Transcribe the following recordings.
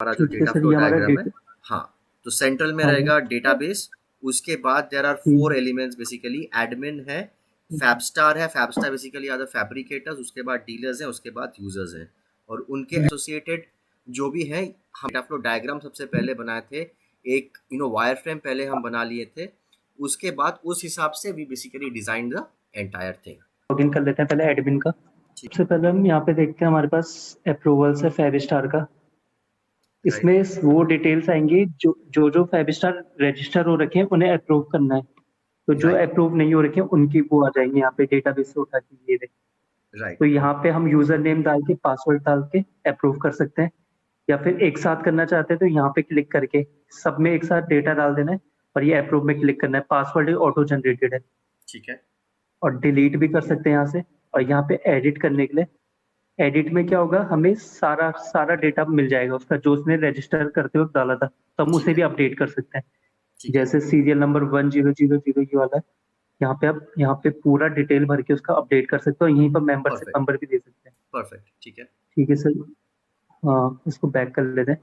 हमारा जो ठीक है डेटा सर, फ्लो ये हमारा डायग्राम है। डेटा। हाँ, तो सेंट्रल में हाँ हाँ। रहेगा डेटाबेस। उसके बाद there are four elements basically. Admin है, फैबस्टार है, Fabstar basically are the fabricators, उसके बाद डीलर्स हैं, उसके बाद यूजर्स हैं और उनके एसोसिएटेड जो भी हैं। हम डेटा फ्लो डायग्राम सबसे पहले बनाए थे, एक वायर फ्रेम पहले हम बना लिए थे। उसके बाद उस हिसाब से we basically design the entire thing. Login कर लेते हैं पहले एडमिन का। ठीक सबसे पहले हम यहाँ पे देखते हैं, हमारे पास अप्रूवल्स है फाइव स्टार का। है, राइट। इसमें वो डिटेल्स आएंगी जो जो जो फाइव स्टार रजिस्टर हो रखे हैं उन्हें अप्रूव करना है। तो जो राइट। अप्रूव नहीं हो रखे हैं उनकी वो आ जाएंगे यहाँ पे डेटाबेस से उठा के, ये देखें। राइट। तो यहाँ पे हम यूजर नेम डाल के पासवर्ड डाल के अप्रूव कर सकते हैं, या फिर एक साथ करना चाहते हैं तो यहाँ पे क्लिक करके सब में एक साथ डेटा डाल देना है और ये अप्रूव में क्लिक करना है। पासवर्ड ऑटो जनरेटेड है। ठीक है। और डिलीट भी कर सकते हैं यहाँ से। और यहाँ पे एडिट करने के लिए, एडिट में क्या होगा, हमें सारा सारा डेटा मिल जाएगा उसका जो उसने रजिस्टर करते वक्त डाला था, तो हम ठीक उसे है। भी अपडेट कर सकते हैं। ठीक है। जैसे सीरियल नंबर 1000 ये वाला है, यहाँ पे आप यहाँ पे पूरा डिटेल भर के उसका अपडेट कर सकते हो। यहीं पर मेंबरशिप परफेक्ट। नंबर भी दे सकते हैं। परफेक्ट। ठीक है। ठीक है सर। हाँ, इसको बैक कर लेते हैं।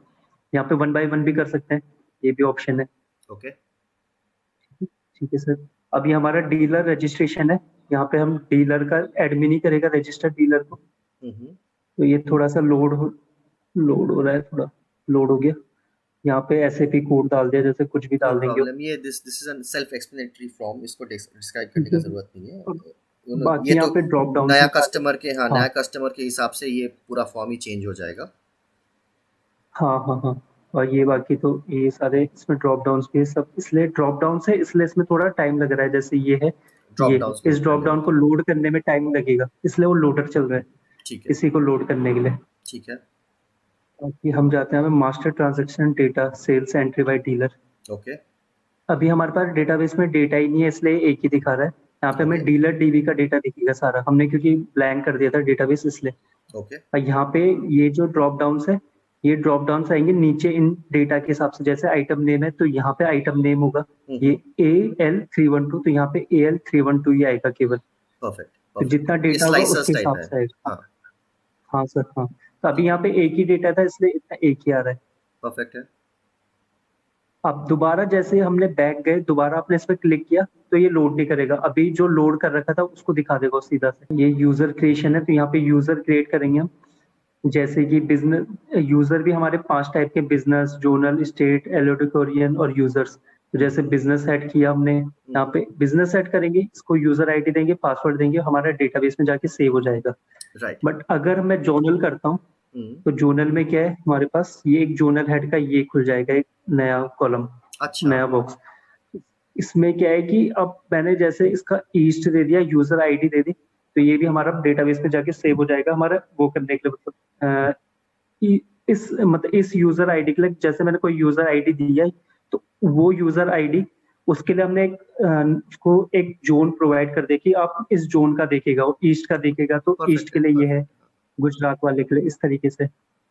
यहाँ पे 1 बाय 1 भी कर सकते हैं, ये भी ऑप्शन है। ओके। ठीक है सर। अभी हमारा डीलर रजिस्ट्रेशन है। यहाँ पे हम डीलर का एडमिन ही करेगा रजिस्टर डीलर को। हम्म। तो ये थोड़ा सा लोड हो रहा है, थोड़ा लोड हो गया। यहाँ पे एसएपी कोड डाल दिया, जैसे कुछ भी नो डाल देंगे। प्रॉब्लम। ये this is a self explanatory form, इसको डिस्क्राइब करने ठीक का है जरूरत नहीं है। सर। बाकी ये यहाँ तो पे ड्रॉप डाउन नया भी आ गए। कस्टमर के, हाँ, हाँ नया कस्टमर के हिसाब से ये पूरा फॉर्म ही चेंज हो जाएगा। हाँ हाँ हाँ। और ये बाकी तो ये सारे इसमें ड्रॉप डाउन भी है सब, इसलिए ड्रॉप डाउन से इसलिए इसमें थोड़ा टाइम लग रहा है। जैसे ये है, ड्रॉप डाउन में इस ड्रॉप पहले डाउन को होगा। लोड करने में टाइम लगेगा, इसलिए वो लोडर चल रहा है ठीक है। इसी को लोड करने के लिए। ठीक है। बाकी हम जाते हैं master transaction data sales entry by dealer. Okay. अभी हमारे पास डेटाबेस में डेटा ही नहीं है, इसलिए एक ही दिखा रहा है। यहाँ पे हमें ओके। डीलर डीबी का डेटा दिखेगा सारा, हमने क्योंकि ब्लैंक कर दिया था डेटाबेस इसलिए। ओके। और यहाँ पे ये जो ड्रॉप डाउन्स है, ये ड्रॉप डाउन्स आएंगे नीचे इन डेटा के हिसाब से। जैसे आइटम नेम है तो यहाँ पे आइटम नेम होगा, ये हम्म। AL312, तो यहाँ पे AL312 ही आएगा केवल। परफेक्ट। तो परफेक्ट। जितना ये डेटा होगा स्लाइसर्स उसके टाइप हिसाब है। से आएगा। हाँ। हाँ सर, हाँ। तो अभी ठीक है। यहाँ पे एक ही डेटा था इसलिए इतना एक ही आ रहा है। परफेक्ट है। अब दोबारा जैसे हमने बैक गए, दोबारा आपने इस पर क्लिक किया तो ये लोड नहीं करेगा। अभी जो लोड कर रखा था उसको दिखा देगा सीधा से। ये यूजर क्रिएशन है, तो यहाँ पे यूजर क्रिएट करेंगे हम। जैसे कि बिजनेस यूजर भी हमारे 5 टाइप के, बिजनेस, जोनल, स्टेट, एलोडिकोरियन और यूजर्स। तो जैसे बिजनेस सेट किया हमने, यहाँ पे बिजनेस सेट करेंगे, इसको यूजर आईडी देंगे, पासवर्ड देंगे, हमारा डेटाबेस में जाके सेव हो जाएगा। राइट। बट अगर मैं जोनल करता हूँ, हम्म। तो जोनल में क्या है हमारे पास, ये एक जोनल हेड का ये खुल जाएगा, एक नया कॉलम, अच्छा। नया बॉक्स। इसमें क्या है कि अब मैंने जैसे इसका ईस्ट दे दिया, यूजर आईडी दे दी, तो ये भी हमारा डेटाबेस में जाके सेव हो जाएगा हमारा वो करने के लिए। मतलब इस यूजर आईडी के लिए, जैसे मैंने कोई यूजर आईडी दिया है, तो वो यूजर आईडी, उसके लिए हमने उसको एक जोन प्रोवाइड कर दिया कि आप इस जोन का देखेगा, वो ईस्ट का देखेगा तो ईस्ट परफेक्ट के है। लिए ये है, परफेक्ट है। गुजरात वाले के लिए इस तरीके से।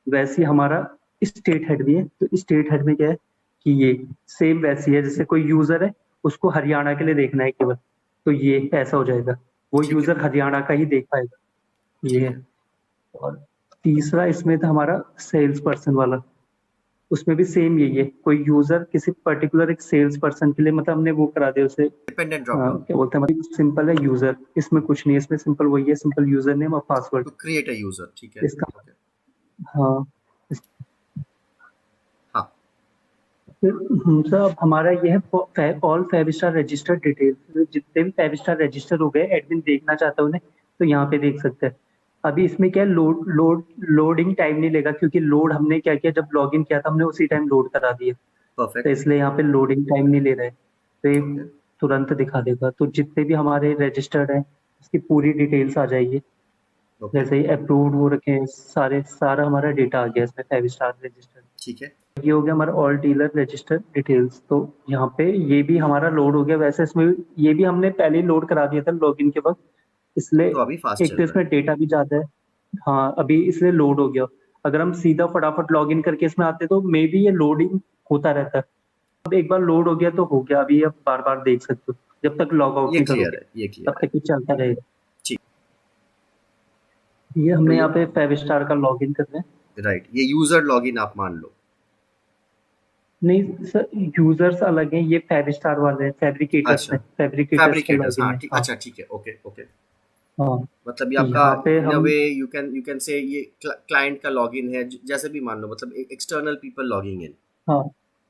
वैसे ही हमारा स्टेट हेड भी है, तो स्टेट हेड में क्या है कि ये सेम वैसी है, जैसे कोई यूजर है उसको हरियाणा के लिए देखना है केवल, तो ये ऐसा हो जाएगा, वो ठीक है। यूजर हरियाणा का ही देख पाएगा। ये ठीक है। है। और तीसरा इसमें था हमारा सेल्स पर्सन वाला। उसमें भी सेम यही है, कोई यूजर किसी पर्टिकुलर एक सेल्स पर्सन के लिए, मतलब हमने वो करा दिया उसे, डिपेंडेंट ड्रॉप डाउन। क्या बोलते हैं, मतलब सिंपल है यूजर, इसमें कुछ नहीं है, इसमें सिंपल वही है, सिंपल यूजर नेम और password to create a user. ठीक है। इसका। ओके। हाँ। हाँ। फिर सर अब हमारा ये है all five star register details. जितने भी फाइव स्टार रजिस्टर हो गए, एडमिन देखना चाहता है उन्हें, तो यहाँ पे देख सकते हैं। अभी इसमें क्या है, लोडिंग टाइम नहीं लेगा, क्योंकि लोड हमने क्या किया, जब लॉगिन किया था हमने उसी टाइम लोड करा दिया, तो परफेक्ट। इसलिए यहाँ पे लोडिंग टाइम नहीं ले रहा है, तो ये ओके। तुरंत दिखा देगा। तो जितने भी हमारे रजिस्टर्ड हैं उसकी पूरी डिटेल्स आ जाएगी। ओके। जैसे ही अप्रूव्ड वो रखे हैं सारे, सारा हमारा डेटा आ गया इसमें फाइव स्टार रजिस्टर्ड। ठीक है। ये हो गया हमारा ऑल डीलर रजिस्टर डिटेल्स। तो यहाँ पे ये भी हमारा लोड हो गया। वैसे इसमें ये भी हमने पहले ही लोड करा दिया था लॉगिन के वक्त, इसलिए तो अभी फास्ट एक चल तो रहा है। इसमें डेटा भी ज्यादा है। हाँ, अभी इसलिए लोड हो गया। अगर हम सीधा फटाफट लॉगिन करके इसमें आते तो मे बी ये लोडिंग होता रहता। अब एक बार लोड हो गया तो हो गया, अभी आप बार बार देख सकते हो, जब तक लॉग आउट ये नहीं क्लियर करोगे है। ये तब क्लियर है। तक ये चलता रहेगा। ठीक। ये तो हमने ये यहाँ पे फाइव स्टार का लॉगिन कर रहे हैं। राइट, ये यूजर लॉगिन आप मान लो। नहीं सर, यूजर्स अलग हैं, ये फैबिस्टार वाले हैं, फैब्रिकेटर्स अच्छा, हैं, फैब्रिकेटर्स का फैब्रिकेटर्स, लॉगिन हाँ है। ठीक, हाँ अच्छा ठीक है, ओके ओके। हाँ। मतलब ये तो आपका यहाँ पे इन अ हम, वे यू कैन से ये क्लाइंट का लॉगिन है, जैसे भी मान लो, मतलब एक्सटर्नल पीपल लॉगिंग इन। हाँ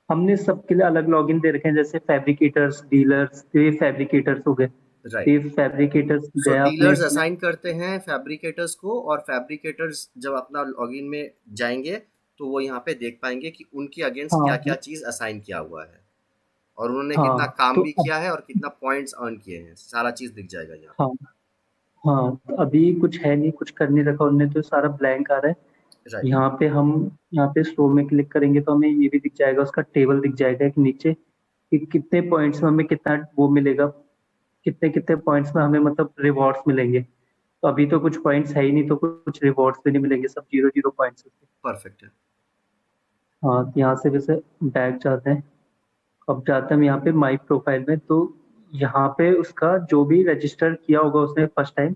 हमने सबके लिए अलग लॉगिन दे रखे हैं, जैसे फैब्रिकेटर्स, डीलर्स, तो ये फैब्रिकेटर्स हो गए। तो राइट। ये फैब्रिकेटर्स सो गया अपने डीलर्स इसमें। असाइन करते हैं फैब्रिकेटर्स को, और फैब्रिकेटर्स जब अपना लॉगिन में जाएंगे तो वो यहाँ पे देख पाएंगे कि उनके अगेंस्ट क्या हाँ क्या चीज़ असाइन किया हुआ है, और उन्होंने कितना हाँ। काम तो भी अब, किया है और कितना पॉइंट्स अर्न किए हैं, सारा चीज़ दिख जाएगा यहाँ हाँ हाँ, तो अभी कुछ है नहीं, कुछ कर नहीं रखा उनने, तो सारा ब्लैंक आ रहा है। पे। राइट। यहाँ पे हम, यहाँ पे स्टोर में क्लिक करेंगे तो हमें ये भी दिख जाएगा, उसका टेबल दिख जाएगा एक नीचे, कि कितने पॉइंट्स में हमें कितना वो मिलेगा, कितने कितने पॉइंट्स में हमें मतलब रिवॉर्ड्स मिलेंगे। तो अभी तो कुछ पॉइंट्स है ही नहीं, तो कुछ रिवॉर्ड्स भी नहीं मिलेंगे, सब 0 0 पॉइंट्स होते हैं। परफेक्ट है। हाँ, तो यहाँ से वैसे बैक जाते हैं। अब जाते हैं हम यहाँ पे माई प्रोफाइल में, तो यहाँ पे उसका जो भी रजिस्टर किया होगा उसने फर्स्ट टाइम,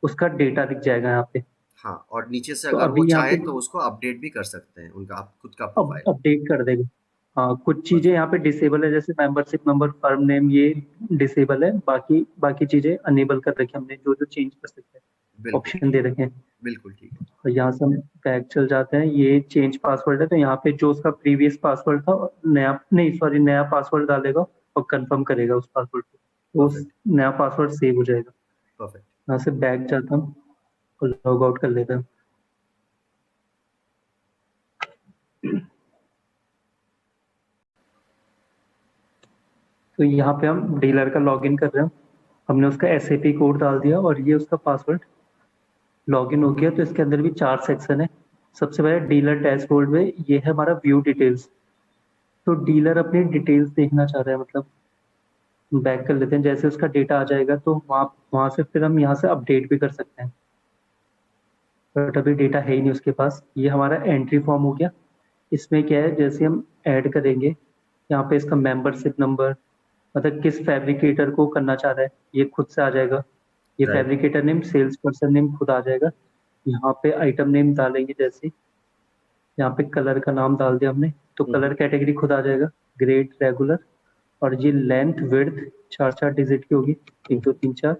उसका डेटा दिख जाएगा यहाँ पे। हाँ, और नीचे से तो अगर वो अभी यहाँ चाहे पे तो उसको अपडेट भी कर सकते हैं, उनका खुद का अब प्रोफाइल। अपडेट कर देगा। हाँ, कुछ चीजें परफेक्ट। यहाँ पे डिसेबल है, जैसे मेंबरशिप नंबर, फर्म नेम, ये डिसेबल है, बाकी बाकी चीजें अनेबल कर रखी है हमने, जो जो चेंज कर सकते हैं बिल्कुल ऑप्शन ठीक दे है। रखे हैं। बिल्कुल ठीक है। और यहाँ से हम बैक चल जाते हैं, ये चेंज पासवर्ड है, तो यहाँ पे जो उसका प्रीवियस पासवर्ड था, नया नहीं सॉरी, नया पासवर्ड डालेगा और कंफर्म करेगा उस पासवर्ड को, तो उस परफेक्ट। नया पासवर्ड सेव हो जाएगा। परफेक्ट। यहाँ से बैक जाता हूँ और लॉग आउट कर लेता हूँ। तो यहाँ पे हम डीलर का लॉगिन कर रहे हैं, हमने उसका एसएपी कोड डाल दिया और ये उसका पासवर्ड, लॉगिन हो गया। तो इसके अंदर भी 4 सेक्शन है। सबसे पहले डीलर डैशबोर्ड में ये है हमारा व्यू डिटेल्स। तो डीलर अपनी डिटेल्स देखना चाह रहा है, मतलब बैक कर लेते हैं, जैसे उसका डेटा आ जाएगा तो वहाँ वहाँ से फिर हम यहाँ से अपडेट भी कर सकते हैं, बट अभी डेटा है ही नहीं उसके पास। ये हमारा एंट्री फॉर्म हो गया। इसमें क्या है, जैसे हम ऐड करेंगे, यहाँ पे इसका मेंबरशिप नंबर, मतलब किस फैब्रिकेटर को करना चाह रहा है, ये खुद से आ जाएगा। ये right. Fabricator name, sales person name खुद आ जाएगा। यहाँ पे आइटम नेम डालेंगे, जैसे यहाँ पे कलर का नाम डाल दिया हमने, तो कलर कैटेगरी खुद आ जाएगा, ग्रेड, रेगुलर। और ये लेंथ विड्थ 4 4 डिजिट की होगी, 1 2 3 4,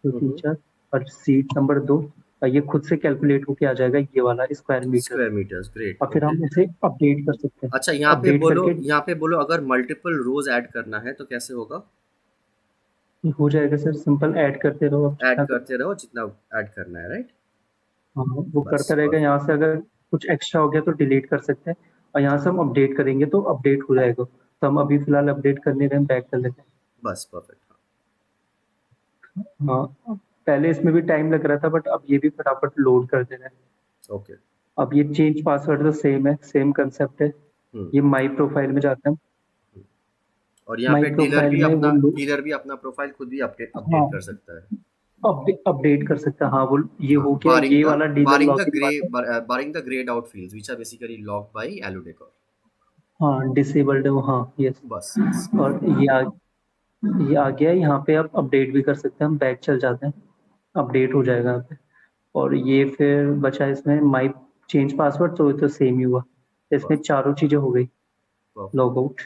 2 3 4। और सीट नंबर 2, और ये खुद से कैलकुलेट होके आ जाएगा, ये वाला square metre. Square metres, great, और फिर ओके। हम इसे अपडेट कर सकते हैं, अच्छा, अपडेट करके यहाँ पे बोलो अगर मल्टीपल रोज ऐड करना है तो कैसे होगा? हो जाएगा सर, सिंपल ऐड करते रहो अब ऐड जितना करो। करते रहो जितना ऐड करना है, राइट। हाँ, वो करता बस रहेगा। परफेक्ट। यहाँ से अगर कुछ एक्स्ट्रा हो गया तो डिलीट कर सकते हैं, और यहाँ से हम अपडेट करेंगे तो अपडेट हो जाएगा। तो हम अभी फिलहाल अपडेट करने रहे, बैक कर लेते बस परफेक्ट। हैं। हाँ, पहले इसमें भी टाइम लग रहा था, बट अब ये भी फटाफट लोड कर दे रहा है। ओके। अब ये चेंज पासवर्ड तो सेम है, सेम कंसेप्ट है। हम्म। ये माई प्रोफाइल में जाते हैं। और यहाँ माई पे प्रोफाइल में वो डीलर भी अपना प्रोफाइल खुद भी हाँ, अपडेट कर सकता है। अपडेट कर सकता है। हाँ, वो ये हाँ, हो गया, ये वाला डीलर लॉगिन वाला। Barring the greyed out fields which are basically locked by एलुडेकोर। हाँ, डिसेबल्ड है वो, हाँ यस। बस बस और परफेक्ट। ये आ गया, यहाँ पे आप अपडेट भी कर सकते हैं, हम बैक चल जाते हैं, अपडेट हो जाएगा यहाँ पे। और ये फिर बचा इसमें माई चेंज पासवर्ड, तो ये तो सेम ही हुआ। इसमें परफेक्ट। चारों चीजें हो गई, परफेक्ट। Log out.